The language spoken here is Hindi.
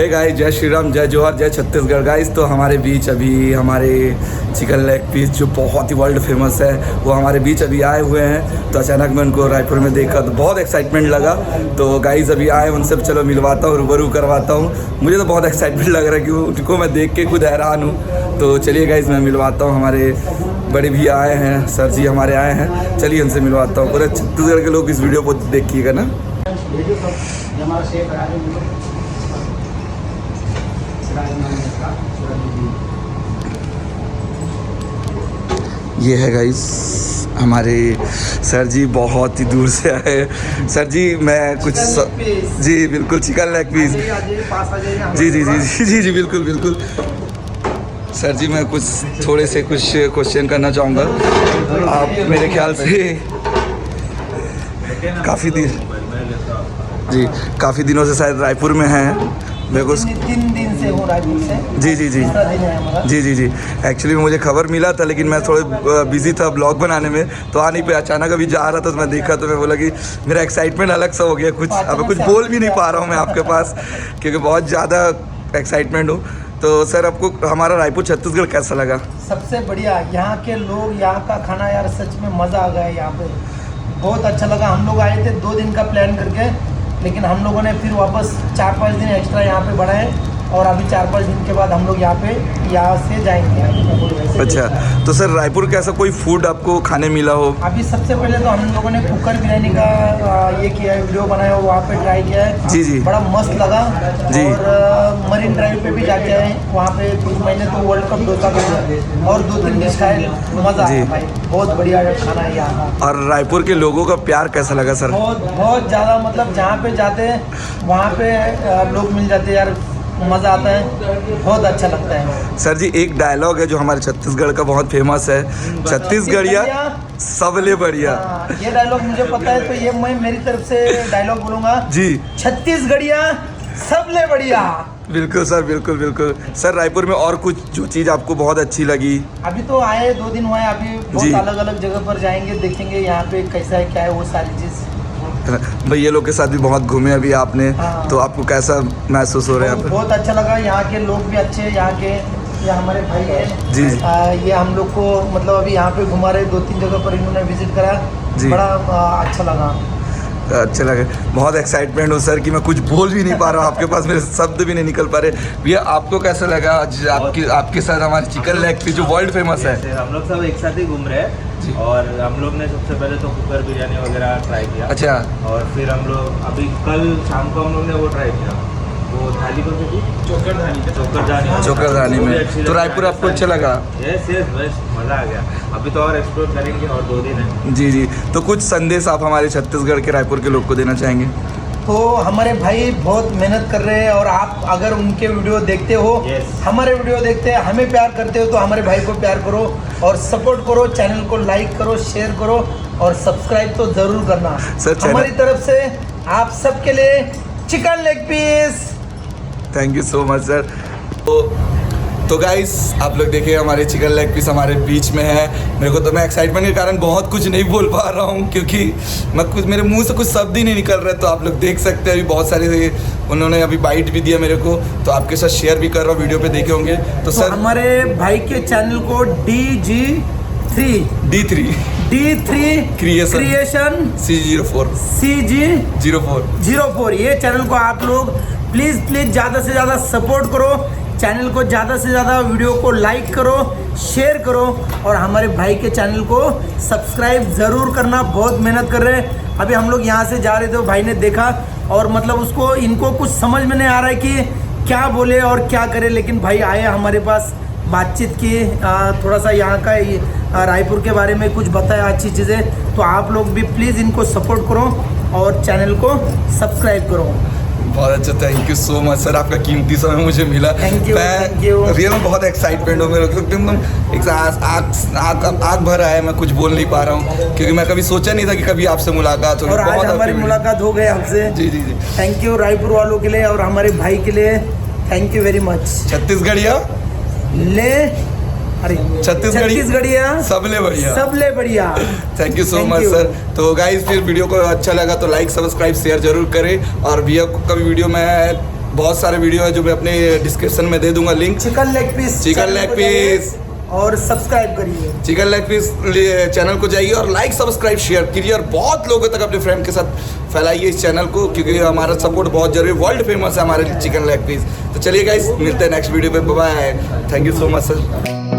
गाइस, जय श्री राम, जय जोहार, जय छत्तीसगढ़। गाइस तो हमारे बीच अभी हमारे चिकन लेग पीस जो बहुत ही वर्ल्ड फेमस है वो हमारे बीच अभी आए हुए हैं। तो अचानक मैं उनको रायपुर में देखा तो बहुत एक्साइटमेंट लगा। तो गाइस अभी आए, उनसे चलो मिलवाता हूँ, रूबरू करवाता हूँ। मुझे तो बहुत एक्साइटमेंट लग रहा है कि उनको मैं देख के खुद हैरान हूँ। तो चलिए गाइस मैं मिलवाता हूँ। हमारे बड़े भैया आए हैं, सर जी हमारे आए हैं, चलिए उनसे मिलवाता हूँ। पूरे छत्तीसगढ़ के लोग इस वीडियो को देखिएगा ना। ये है गाइस हमारे सर जी, बहुत ही दूर से आए। सर जी मैं कुछ जी बिल्कुल चिकन लेग पीस, जी जी जी जी जी जी बिल्कुल बिल्कुल। सर जी मैं कुछ थोड़े से कुछ क्वेश्चन करना चाहूँगा। आप मेरे ख्याल से काफ़ी दिनों से शायद रायपुर में हैं। मेरे को 3 दिन से हूँ रायपुर से। जी जी जी जी जी जी एक्चुअली मुझे खबर मिला था, लेकिन मैं थोड़े बिजी था ब्लॉग बनाने में, तो आ नहीं पे। अचानक अभी जा रहा था तो मैं देखा तो मैं बोला कि मेरा एक्साइटमेंट अलग सा हो गया। कुछ अब कुछ बोल भी नहीं पा रहा हूँ मैं आपके पास, क्योंकि बहुत ज़्यादा एक्साइटमेंट हूँ। तो सर आपको हमारा रायपुर छत्तीसगढ़ कैसा लगा? सबसे बढ़िया, यहाँ के लोग, यहाँ का खाना यार सच में मज़ा आ गया। यहाँ पे बहुत अच्छा लगा। हम लोग आए थे 2 दिन का प्लान करके, लेकिन हम लोगों ने फिर वापस 4-5 दिन एक्स्ट्रा यहाँ पे बढ़ाए और अभी 4-5 दिन के बाद हम लोग यहाँ से जाएंगे। अच्छा, तो सर रायपुर का ऐसा कोई फूड आपको खाने मिला हो? अभी सबसे पहले तो हम लोगों ने कुकर बिरयानी का ये किया है, वीडियो बनाया, वहाँ पे ट्राई किया है। जी जी, बड़ा मस्त लगा जी। और मरीन ड्राइव पे भी जाके आए, वहाँ पे कुछ महीने तो वर्ल्ड कप डोसा का और 2-3 डिश खाए, मज़ा आया भाई। बहुत बढ़िया खाना है यहाँ का। और रायपुर के लोगों का प्यार कैसा लगा सर? बहुत ज़्यादा, मतलब जहाँ पे जाते हैं वहाँ पे लोग मिल जाते हैं यार, मज़ा आता है, बहुत अच्छा लगता है। सर जी एक डायलॉग है जो हमारे छत्तीसगढ़ का बहुत फेमस है, छत्तीसगढ़िया सबले बढ़िया। ये डायलॉग मुझे पता है, तो ये मैं मेरी तरफ से डायलॉग बोलूँगा जी, छत्तीसगढ़िया सबले बढ़िया। बिल्कुल सर, बिल्कुल बिल्कुल। सर रायपुर में और कुछ जो चीज़ आपको बहुत अच्छी लगी? अभी तो आए 2 दिन हुए, अभी बहुत अलग अलग जगह पर जाएंगे, देखेंगे यहाँ पे कैसा है क्या है वो सारी चीज़। भैया लोग के साथ भी बहुत घूमे अभी आपने, तो आपको कैसा महसूस हो रहा है? बहुत अच्छा लगा। यहाँ के लोग भी अच्छे हैं, यहाँ के, ये हमारे भाई हैं जी। ये हम लोग को मतलब अभी यहाँ पे घुमा रहे, 2-3 जगह पर इन्होंने विजिट करा, बड़ा अच्छा लगा। अच्छा लगे, बहुत एक्साइटमेंट हो सर कि मैं कुछ बोल भी नहीं पा रहा हूँ, आपके पास मेरे शब्द भी नहीं निकल पा रहे। भैया आपको कैसा लगा आज आपके साथ हमारे चिकन लेग पीस जो वर्ल्ड फेमस है? हम लोग सब एक साथ ही घूम रहे हैं और हम लोग ने सबसे पहले तो कुकर बिरयानी वगैरह ट्राई किया। अच्छा। और फिर हम लोग अभी कल शाम को हम लोग ने वो ट्राई किया, वो थाली को चोकर धानी में। तो रायपुर आपको अच्छा लगा? यस यस, बेस्ट, मज़ा आ गया। अभी तो और एक्सप्लोर करेंगे और 2 दिन है। जी जी, तो कुछ संदेश आप हमारे छत्तीसगढ़ के रायपुर के लोग को देना चाहेंगे? तो हमारे भाई बहुत मेहनत कर रहे हैं और आप अगर उनके वीडियो देखते हो, हमारे वीडियो देखते हैं, हमें प्यार करते हो, तो हमारे भाई को प्यार करो और सपोर्ट करो, चैनल को लाइक करो, शेयर करो और सब्सक्राइब तो ज़रूर करना। हमारी तरफ से आप सबके लिए chicken leg piece. Thank you so much sir. तो गाइस आप लोग देखिए हमारे चिकन लेग पीस हमारे बीच में है। मेरे को तो मैं एक्साइटमेंट के कारण बहुत कुछ नहीं बोल पा रहा हूँ, क्योंकि मैं कुछ, मेरे मुंह से कुछ शब्द ही नहीं निकल रहे। तो आप लोग देख सकते हैं अभी बहुत सारे उन्होंने अभी बाइट भी दिया मेरे को, तो आपके साथ शेयर भी कर रहा हूँ, वीडियो पे देखे होंगे। तो सर हमारे भाई के चैनल को D3 क्रिएशन CG04 ये चैनल को आप लोग प्लीज़ ज़्यादा से ज़्यादा सपोर्ट करो, चैनल को ज़्यादा से ज़्यादा वीडियो को लाइक करो, शेयर करो और हमारे भाई के चैनल को सब्सक्राइब ज़रूर करना। बहुत मेहनत कर रहे हैं। अभी हम लोग यहाँ से जा रहे थे, भाई ने देखा और मतलब उसको, इनको कुछ समझ में नहीं आ रहा है कि क्या बोले और क्या करे, लेकिन भाई आए हमारे पास, बातचीत की, थोड़ा सा यहाँ का रायपुर के बारे में कुछ बताया, अच्छी चीज़ें। तो आप लोग भी प्लीज़ इनको सपोर्ट करो और चैनल को सब्सक्राइब करो। बहुत अच्छा, thank you so much sir, आपका कीमती समय मुझे मिला। Thank you. रियल में बहुत एक्साइटमेंट हो मेरे को, एकदम एक आग भर आया, मैं कुछ बोल नहीं पा रहा हूँ, क्योंकि मैं कभी सोचा नहीं था कि कभी आपसे मुलाकात होगी। और आज हमारी मुलाकात हो गई आपसे। जी जी जी, थैंक यू रायपुर वालों के लिए और हमारे भाई के लिए, थैंक यू वेरी मच। छत्तीसगढ़िया ले, अरे छत्तीसगढ़िया सबले बढ़िया। Thank you so much sir. तो गाइस फिर वीडियो को अच्छा लगा तो लाइक सब्सक्राइब शेयर जरूर करें, और भैया का भी वीडियो मैं बहुत सारे वीडियो है जो मैं अपने डिस्क्रिप्शन में दे दूंगा link. Chicken leg piece, chicken leg piece और सब्सक्राइब करिए चिकन लेग पीस चैनल को जाइए और लाइक सब्सक्राइब शेयर कीजिए और बहुत लोगों तक अपने फ्रेंड के साथ फैलाइए इस चैनल को, क्योंकि हमारा सपोर्ट बहुत जरूरी, वर्ल्ड फेमस है हमारे चिकन लेग पीस। तो चलिए गाइस, मिलते हैं नेक्स्ट वीडियो पे, bye, thank you so much sir.